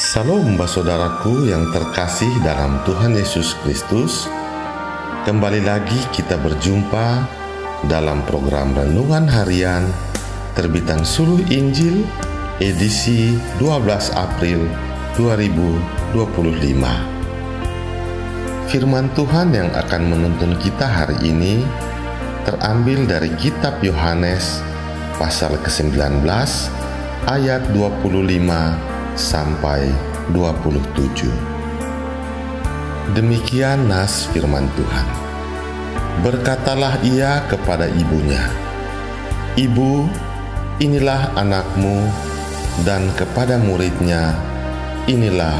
Salam saudaraku yang terkasih dalam Tuhan Yesus Kristus. Kembali lagi kita berjumpa dalam program Renungan Harian terbitan Suluh Injil edisi 12 April 2025. Firman Tuhan yang akan menuntun kita hari ini terambil dari kitab Yohanes pasal ke-19 ayat 25 sampai 27. Demikian nas firman Tuhan. Berkatalah ia kepada ibunya, "Ibu, inilah anakmu," dan kepada muridnya, "Inilah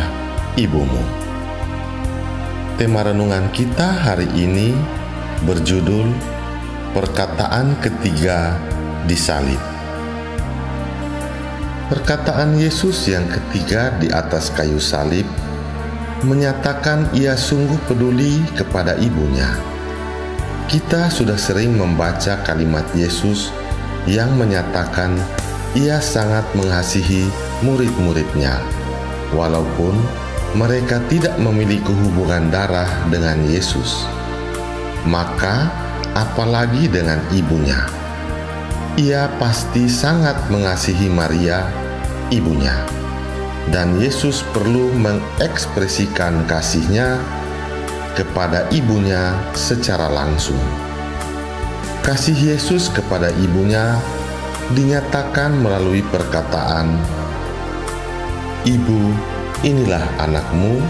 ibumu." Tema renungan kita hari ini berjudul Perkataan Ketiga di Salib. Perkataan Yesus yang ketiga di atas kayu salib menyatakan ia sungguh peduli kepada ibunya. Kita sudah sering membaca kalimat Yesus yang menyatakan ia sangat mengasihi murid-muridnya, walaupun mereka tidak memiliki hubungan darah dengan Yesus. Maka, apalagi dengan ibunya. Ia pasti sangat mengasihi Maria, ibunya, dan Yesus perlu mengekspresikan kasihnya kepada ibunya secara langsung. Kasih Yesus kepada ibunya dinyatakan melalui perkataan, "Ibu, inilah anakmu,"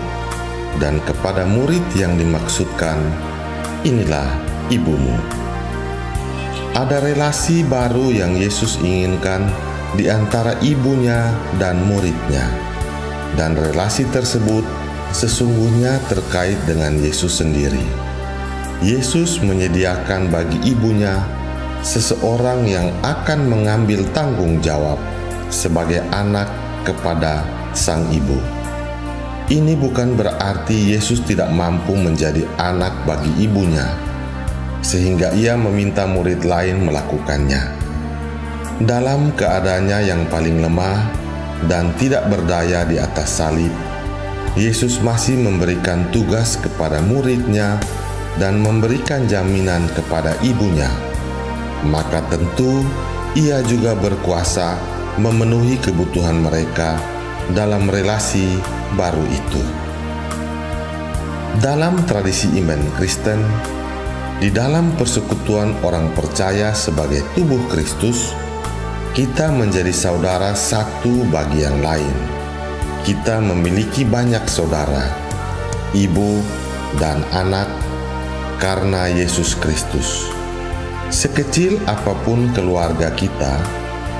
dan kepada murid yang dimaksudkan, "Inilah ibumu." Ada relasi baru yang Yesus inginkan di antara ibunya dan muridnya, dan relasi tersebut sesungguhnya terkait dengan Yesus sendiri. Yesus menyediakan bagi ibunya seseorang yang akan mengambil tanggung jawab sebagai anak kepada sang ibu. Ini bukan berarti Yesus tidak mampu menjadi anak bagi ibunya, sehingga ia meminta murid lain melakukannya. Dalam keadaannya yang paling lemah dan tidak berdaya di atas salib, Yesus masih memberikan tugas kepada muridnya dan memberikan jaminan kepada ibunya. Maka tentu ia juga berkuasa memenuhi kebutuhan mereka dalam relasi baru itu. Dalam tradisi iman Kristen, di dalam persekutuan orang percaya sebagai tubuh Kristus, kita menjadi saudara satu bagi yang lain. Kita memiliki banyak saudara, ibu dan anak, karena Yesus Kristus. Sekecil apapun keluarga kita,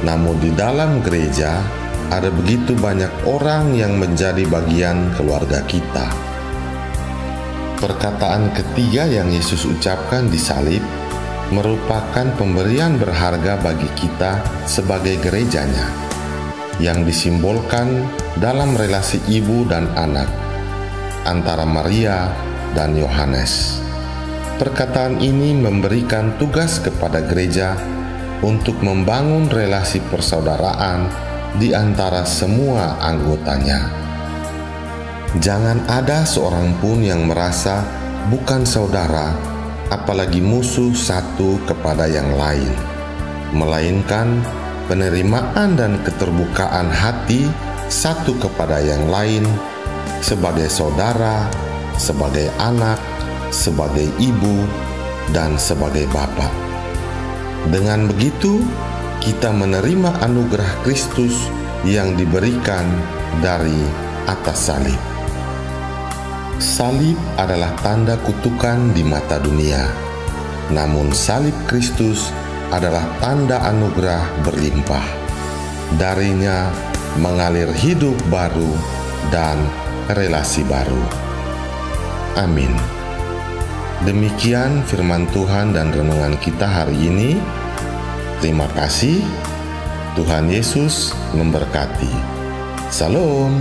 namun di dalam gereja ada begitu banyak orang yang menjadi bagian keluarga kita. Perkataan ketiga yang Yesus ucapkan di salib merupakan pemberian berharga bagi kita sebagai gerejanya, yang disimbolkan dalam relasi ibu dan anak antara Maria dan Yohanes. Perkataan ini memberikan tugas kepada gereja untuk membangun relasi persaudaraan di antara semua anggotanya. Jangan ada seorang pun yang merasa bukan saudara, apalagi musuh satu kepada yang lain, melainkan penerimaan dan keterbukaan hati satu kepada yang lain sebagai saudara, sebagai anak, sebagai ibu, dan sebagai bapa. Dengan begitu, kita menerima anugerah Kristus yang diberikan dari atas salib. Salib adalah tanda kutukan di mata dunia, namun salib Kristus adalah tanda anugerah berlimpah. Darinya mengalir hidup baru dan relasi baru. Amin. Demikian firman Tuhan dan renungan kita hari ini. Terima kasih. Tuhan Yesus memberkati. Salam.